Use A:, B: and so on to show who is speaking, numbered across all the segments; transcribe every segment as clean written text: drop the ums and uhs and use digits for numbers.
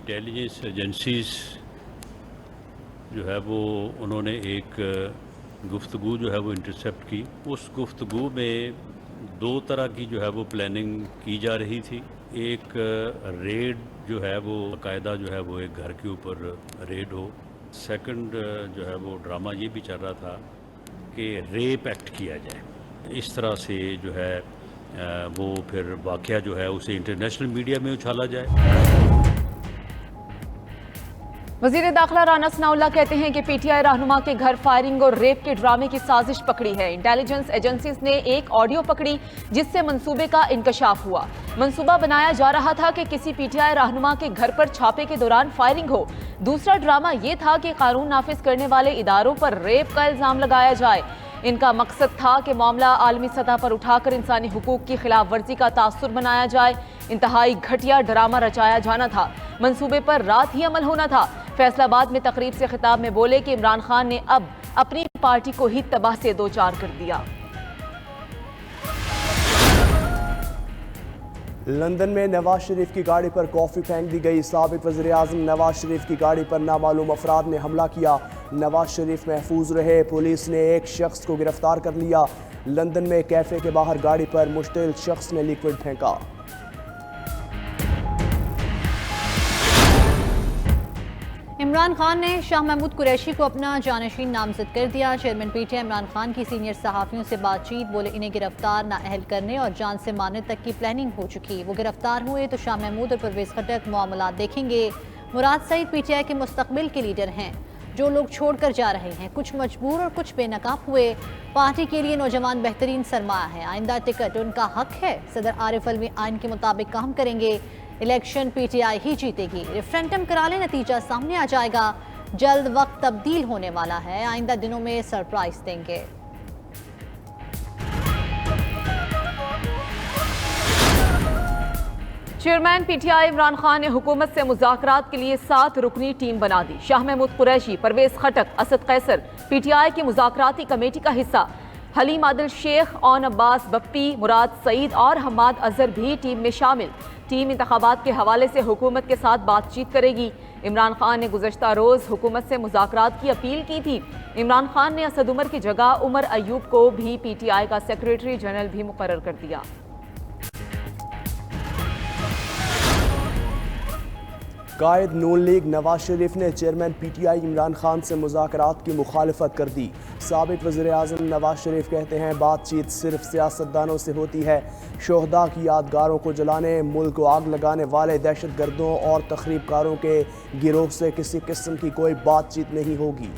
A: Intelligence agencies जो है वो उन्होंने एक गुफ्तगू जो है वो इंटरसेप्ट की। उस गुफ्तगू में दो तरह की जो है वो प्लानिंग की जा रही थी। एक रेड जो है वो बाकायदा जो है वो एक घर के ऊपर रेड हो। सेकंड जो है वो ड्रामा ये भी चल रहा था कि रेप एक्ट किया जाए। इस तरह से जो है वो फिर वाक़या जो है उसे इंटरनेशनल मीडिया में उछाला जाए।
B: वज़ीर दाखिला राना सनाउल्लाह कहते हैं कि पीटीआई रहनुमा के घर फायरिंग और रेप के ड्रामे की साजिश पकड़ी है। इंटेलिजेंस एजेंसीज ने एक ऑडियो पकड़ी जिससे मंसूबे का इंकशाफ हुआ। मंसूबा बनाया जा रहा था कि किसी पीटीआई रहनुमा के घर पर छापे के दौरान फायरिंग हो। दूसरा ड्रामा ये था कि कानून नाफिज करने वाले इदारों पर रेप का इल्जाम लगाया जाए। इनका मकसद था कि मामला आलमी सतह पर उठाकर इंसानी हुकूक की खिलाफ वर्जी का तासुर बनाया जाए। इंतहाई घटिया ड्रामा रचाया जाना था। मंसूबे पर रात ही अमल होना था। फैसलाबाद में तकरीब से खिताब में बोले कि इमरान खान ने अब अपनी पार्टी को ही तबाह से दो चार कर दिया।
C: लंदन में नवाज शरीफ की गाड़ी पर कॉफ़ी फेंक दी गई। साबिक वज़ीर आज़म नवाज शरीफ की गाड़ी पर नामालूम अफराद ने हमला किया। नवाज शरीफ महफूज रहे। पुलिस ने एक शख्स को गिरफ्तार कर लिया। लंदन में कैफ़े के बाहर गाड़ी पर मुश्तिल शख्स ने लिक्विड फेंका।
D: इमरान खान ने शाह महमूद कुरैशी को अपना जानशीन नामजद कर दिया। चेयरमैन पीटीआई इमरान खान की सीनियर सहाफ़ियों से बातचीत। बोले इन्हें गिरफ्तार नाअहल करने और जान से मारने तक की प्लानिंग हो चुकी। वो गिरफ्तार हुए तो शाह महमूद और परवेज़ खट्टक मामलात देखेंगे। मुराद सईद पीटीआई के मुस्तकबिल के लीडर हैं। जो लोग छोड़कर जा रहे हैं, कुछ मजबूर और कुछ बेनकाब हुए। पार्टी के लिए नौजवान बेहतरीन सरमाया है। आइंदा टिकट उनका हक है। सदर आरिफ अलवी आइन के मुताबिक काम करेंगे। इलेक्शन पीटीआई ही जीतेगी। रेफरेंडम करा ले, नतीजा सामने आ जाएगा। जल्द वक्त तब्दील होने वाला है। आइंदा दिनों में सरप्राइज देंगे।
B: चेयरमैन पीटीआई इमरान खान ने हुकूमत से मुज़ाकरात के लिए 7 रुकनी टीम बना दी। शाह महमूद कुरैशी, परवेज़ खट्टक, असद कैसर पीटीआई की मुज़ाकराती कमेटी का हिस्सा। हलीम आदिल शेख, ओन अब्बास बप्पी, मुराद सईद और हम्माद अजहर भी टीम में शामिल। टीम इंतखाबात के हवाले से हुकूमत के साथ बातचीत करेगी। इमरान खान ने गुज़श्ता रोज़ हुकूमत से मुज़ाकरात की अपील की थी। इमरान खान ने असद उमर की जगह उमर अयूब को भी पीटीआई का सेक्रेटरी जनरल भी मुकर्रर कर दिया।
C: कायद नून लीग नवाज शरीफ ने चेयरमैन पीटीआई इमरान खान से मुज़ाकरात की मुखालफत कर दी। साबिक वज़ीर आज़म नवाज शरीफ कहते हैं बातचीत सिर्फ सियासतदानों से होती है। शोहदा की यादगारों को जलाने, मुल्क को आग लगाने वाले दहशत गर्दों और तखरीबकारों के गिरोह से किसी किस्म की कोई बातचीत नहीं होगी।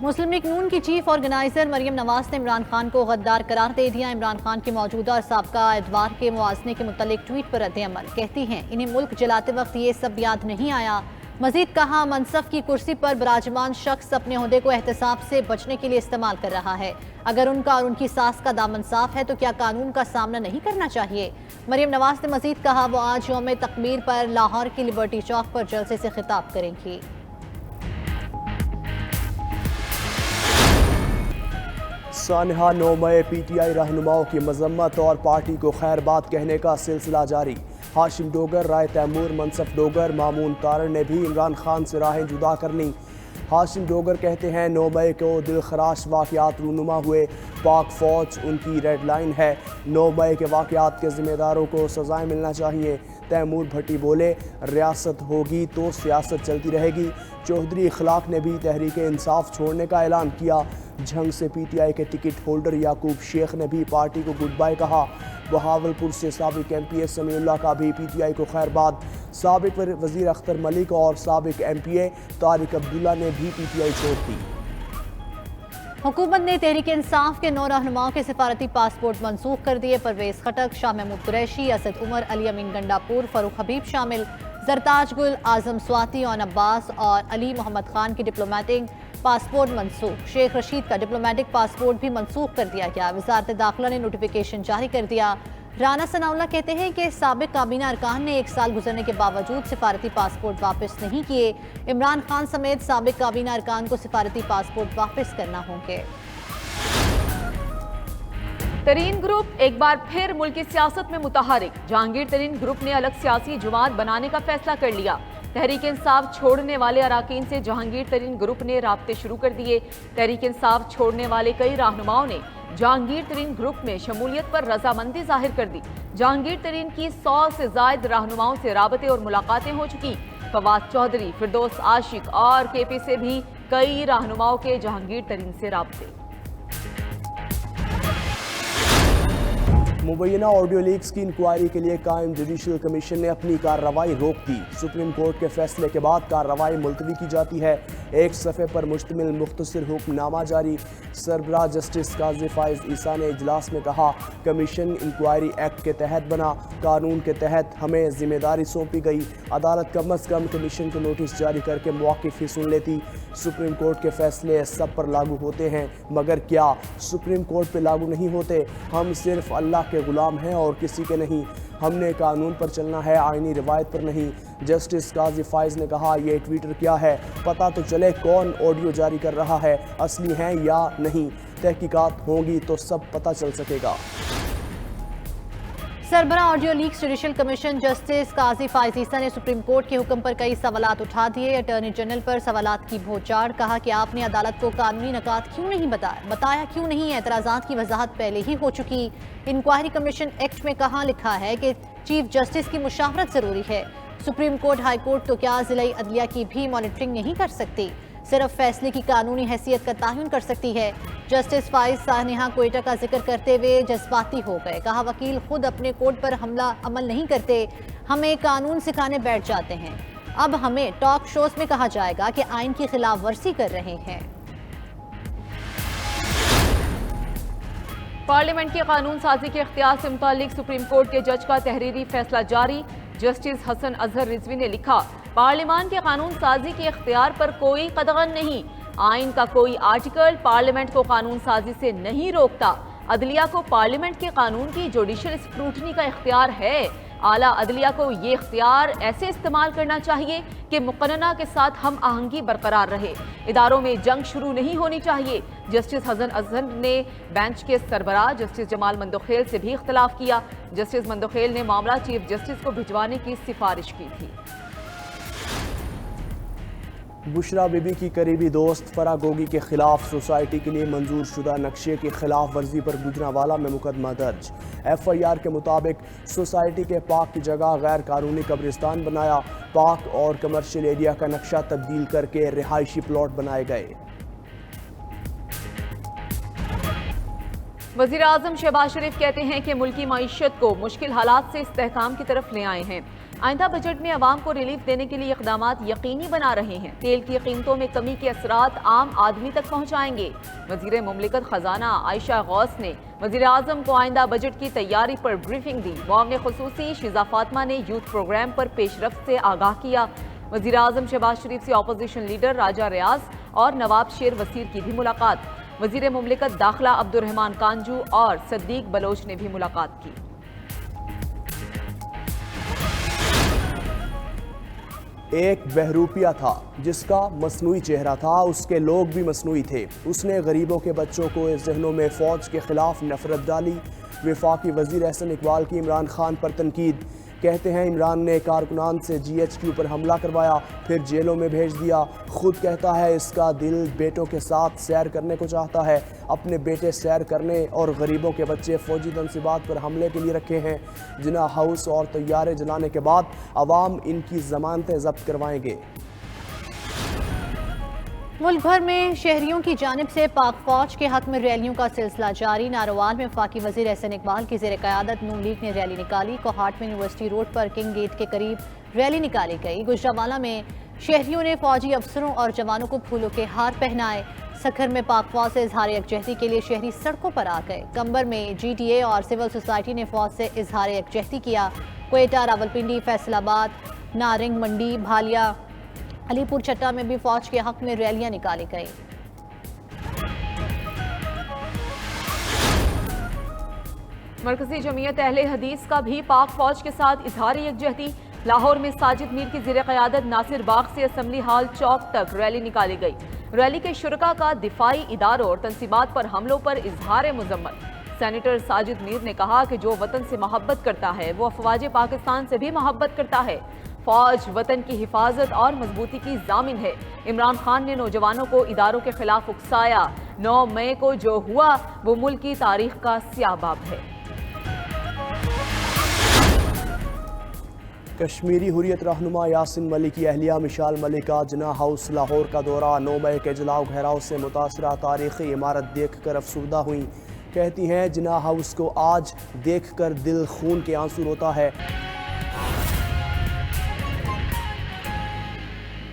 D: मुस्लिम लीग नून की चीफ ऑर्गेनाइजर मरियम नवाज ने इमरान खान को गद्दार करार दे दिया। इमरान खान के मौजूदा और साबका एतवार के मुआज़ने के मुतल्लिक ट्वीट पर रद्द-ए-अमल। कहती हैं इन्हें मुल्क जलाते वक्त ये सब याद नहीं आया। मजीद कहा मनसब की कुर्सी पर विराजमान शख्स अपने ओहदे को एहतसाब से बचने के लिए इस्तेमाल कर रहा है। अगर उनका और उनकी सास का दामन साफ है तो क्या कानून का सामना नहीं करना चाहिए। मरियम नवाज ने मजीद कहा वो आज यौम तकमीर पर लाहौर की लिबर्टी चौक पर जलसे से खिताब करेंगी।
C: सानहा 9 मई पीटीआई रहनुमाओं की मजम्मत और पार्टी को खैरबाद कहने का सिलसिला जारी। हाशिम डोगर, राय तैमूर, मनसफ डोगर, मामून तारड़ ने भी इमरान खान से राहें जुदा कर लीं। हाशिम डोगर कहते हैं 9 मई को दिलखराश वाक़यात रूनुमा हुए। पाक फ़ौज उनकी रेड लाइन है। 9 मई के वाक़यात के ज़िम्मेदारों को सज़ाएँ मिलना चाहिए। तैमूर भट्टी बोले रियासत होगी तो सियासत चलती रहेगी। चौधरी इखलाक ने भी तहरीक इंसाफ छोड़ने का ऐलान किया। झंग से पीटीआई के टिकट होल्डर याकूब शेख ने भी पार्टी को गुड बाय कहा। बहावलपुर से साबिक एमपीए समीउल्लाह का भी पीटीआई को खैरबाद। साबिक वज़ीर अख्तर मलिक और साबिक एमपीए तारिक अब्दुल्ला ने भी पीटीआई छोड़ दी।
D: हुकूमत ने तहरीक इंसाफ के 9 रहनुमाओं के सिफारती पासपोर्ट मनसूख कर दिए। परवेज़ खट्टक, शाह महमूद कुरैशी, असद उमर, अली अमीन गंडापुर, फ़रूख हबीब शामिल। जरताज गुल, आज़म स्वाति, ओन अब्बास और अली मोहम्मद खान की डिप्लोमेटिक पासपोर्ट मनसूख। शेख रशीद का डिप्लोमेटिक पासपोर्ट भी मनसूख कर दिया गया। वज़ारत दाखिला ने नोटिफिकेशन जारी कर दिया। राना सनाउल्लाह कहते हैं कि साबिक काबीना अरकान ने 1 साल गुजरने के बावजूद सिफारती पासपोर्ट वापस नहीं किए। इमरान खान समेत साबिक काबीना अरकान को सिफारती पासपोर्ट वापस करना होंगे।
B: तरीन ग्रुप एक बार फिर मुल्क की सियासत में मुतहरिक। जहांगीर तरीन ग्रुप ने अलग सियासी जमात बनाने का फैसला कर लिया। तहरीक इंसाफ छोड़ने वाले अराकीन से जहांगीर तरीन ग्रुप ने राब्ते शुरू कर दिए। तहरीक इंसाफ छोड़ने वाले कई रहनुमाओं ने जहांगीर तरीन ग्रुप में शमूलियत पर रजामंदी जाहिर कर दी। जहांगीर तरीन की 100 से जायद रहनुमाओं से राबते और मुलाकातें हो चुकी। फवाद चौधरी, फिरदौस आशिक और केपी से भी कई रहनुमाओं के जहांगीर तरीन से राबते।
C: मुबैना ऑडियो लीक्स की इंक्वायरी के लिए कायम जुडिशल कमीशन ने अपनी कार्रवाई रोक दी। सुप्रीम कोर्ट के फैसले के बाद कार्रवाई मुलतवी की जाती है। एक सफ़े पर मुश्तमिल मुख्तसर हुक्मनामा जारी। सरबराह जस्टिस काजी फाइज ईसा ने इजलास में कहा, कमीशन इंक्वायरी एक्ट के तहत बना, कानून के तहत हमें जिम्मेदारी सौंपी गई। अदालत कम अज़ कम कमीशन को नोटिस जारी करके मौक़िफ़ ही सुन लेती। सुप्रीम कोर्ट के फैसले सब पर लागू होते हैं, मगर क्या सुप्रीम कोर्ट पर लागू नहीं होते? हम सिर्फ अल्लाह के गुलाम हैं और किसी के नहीं। हमने कानून पर चलना है, आईनी रिवायत पर नहीं। जस्टिस काजी फाइज ने कहा, ये ट्विटर क्या है? पता तो चले कौन ऑडियो जारी कर रहा है, असली हैं या नहीं। तहकीकात होंगी तो सब पता चल सकेगा।
D: सरबराह audio leaks judicial commission justice Qazi Faez Isa ने सुप्रीम कोर्ट के हुक्म पर कई सवालात उठा दिए। अटॉर्नी जनरल पर सवालात की भोचाड़। कहा कि आपने अदालत को कानूनी नकात क्यों नहीं बताया क्यों नहीं है? एतराज़ात की वजाहत पहले ही हो चुकी। इंक्वायरी कमीशन एक्ट में कहाँ लिखा है कि चीफ जस्टिस की मुशावरत ज़रूरी है? सुप्रीम कोर्ट, हाई कोर्ट तो क्या ज़िला अदलिया की भी मॉनिटरिंग नहीं कर सकती? सिर्फ फैसले की कानूनी हैसियत का तयन कर सकती है। जस्टिस फाइज साहनेहा क्वेटा का जिक्र करते हुए जज्बाती हो गए। कहा, वकील खुद अपने कोर्ट पर अमल नहीं करते, हमें कानून सिखाने बैठ जाते हैं। अब हमें टॉक शोज में कहा जाएगा कि आइन की खिलाफ वर्जी कर रहे हैं।
B: पार्लियामेंट के कानून साजी के इख्तियार से मुतालिक सुप्रीम कोर्ट के जज का तहरीरी फैसला जारी। जस्टिस हसन अजहर रिजवी ने लिखा, पार्लियामान के कानून साजी के इख्तियार पर कोई कदगन नहीं। आइन का कोई आर्टिकल पार्लियामेंट को कानून साजी से नहीं रोकता। अदलिया को पार्लियामेंट के कानून की जुडिशल स्क्रूटनी का इख्तियार है। आला अदलिया को ये इख्तियार ऐसे इस्तेमाल करना चाहिए कि मुकन्ना के साथ हम आहंगी बरकरार रहे। इदारों में जंग शुरू नहीं होनी चाहिए। जस्टिस हसन अजहर ने बेंच के सरबराह जस्टिस जमाल मंदोखेल से भी इख्तलाफ किया। जस्टिस मंदोखेल ने मामला चीफ जस्टिस को भिजवाने की सिफारिश की थी।
C: बुशरा बीबी की करीबी दोस्त फरा गोगी के खिलाफ सोसाइटी के लिए मंजूर शुदा नक्शे की खिलाफ वर्जी पर गुजरांवाला में मुकदमा दर्ज। FIR के मुताबिक सोसाइटी के पार्क की जगह गैर कानूनी कब्रिस्तान बनाया। पार्क और कमर्शियल एरिया का नक्शा तब्दील करके रिहायशी प्लॉट बनाए गए।
B: वज़ीर आज़म शहबाज शरीफ कहते हैं कि मुल्की मईशत को मुश्किल हालात से इस्तेहकाम की तरफ ले आए हैं। आइंदा बजट में अवाम को रिलीफ देने के लिए इक़दामात यकीनी बना रहे हैं। तेल की कीमतों में कमी के असरात आम आदमी तक पहुँचाएंगे। वज़ीर मुमलिकत ख़जाना आयशा गौस ने वज़ीर आज़म को आइंदा बजट की तैयारी पर ब्रीफिंग दी। मुआविन ख़ुसूसी शिज़ा फातिमा ने यूथ प्रोग्राम पर पेशरफ्त से आगाह किया। वज़ीर आज़म शहबाज शरीफ से अपोजिशन लीडर राजा रियाज और नवाब शेर वसीर की भी मुलाकात। वज़ीर मुमलिकत दाखिला अब्दुर्रहमान कांजू और सद्दीक बलोच ने भी मुलाकात की।
C: एक बहरूपिया था जिसका मसनूई चेहरा था, उसके लोग भी मसनूई थे। उसने गरीबों के बच्चों को इस जहनों में फ़ौज के ख़िलाफ़ नफ़रत डाली। वफाकी वज़ीर एहसन इकबाल की इमरान खान पर तनकीद। कहते हैं इमरान ने कारकुनान से GHQ पर हमला करवाया, फिर जेलों में भेज दिया। खुद कहता है इसका दिल बेटों के साथ सैर करने को चाहता है। अपने बेटे सैर करने और गरीबों के बच्चे फ़ौजी तनसीबात पर हमले के लिए रखे हैं। जिना हाउस और तैयारे जलाने के बाद अवाम इनकी ज़मानतें ज़ब्त करवाएंगे।
D: मुल्क भर में शहरियों की जानिब से पाक फौज के हक में रैलियों का सिलसिला जारी। नारोवाल में वफाकी वज़ीर एहसन इकबाल की ज़ेर क़यादत नून लीग ने रैली निकाली। कोहाट में यूनिवर्सिटी रोड पर किंग गेट के करीब रैली निकाली गई। गुजरांवाला में शहरियों ने फौजी अफसरों और जवानों को फूलों के हार पहनाए। सखर में पाक फौज से इजहार यकजहती के लिए शहरी सड़कों पर आ गए। कंबर में GTA और सिविल सोसाइटी ने फौज से इजहार यकजहती किया। क्वेटा, रावलपिंडी, फैसलाबाद, नारंग मंडी, भालिया, अलीपुर चट्टा में भी फौज के हक में रैलियां निकाली गई।
B: मरकजी जमीयत अहले हदीस का भी पाक फौज के साथ इजहार यकजहती। लाहौर में साजिद मीर की ज़ेर क़यादत नासिर बाग से असम्बली हाल चौक तक रैली निकाली गई। रैली के शुरका का दिफाई इदारों और तनसीबात पर हमलों पर इजहार मजम्मत। سینیٹر ساجد میر نے کہا کہ جو وطن سے محبت کرتا ہے وہ افواج پاکستان سے بھی محبت کرتا ہے۔ فوج وطن کی حفاظت اور مضبوطی کی ضامن ہے۔ عمران خان نے نوجوانوں کو اداروں کے خلاف اکسایا۔ 9 مئی کو جو ہوا وہ ملک کی تاریخ کا سیاہ باب ہے۔
C: کشمیری حریت رہنما یاسین ملک کی اہلیہ مشال ملک کا جناح ہاؤس لاہور کا دورہ۔ 9 مئی کے جلاؤ گھیراؤ سے متاثرہ تاریخی عمارت دیکھ کر افسردہ ہوئیں۔ کہتی ہیں جناح ہاؤس کو آج دیکھ کر دل خون کے آنسو روتا ہے۔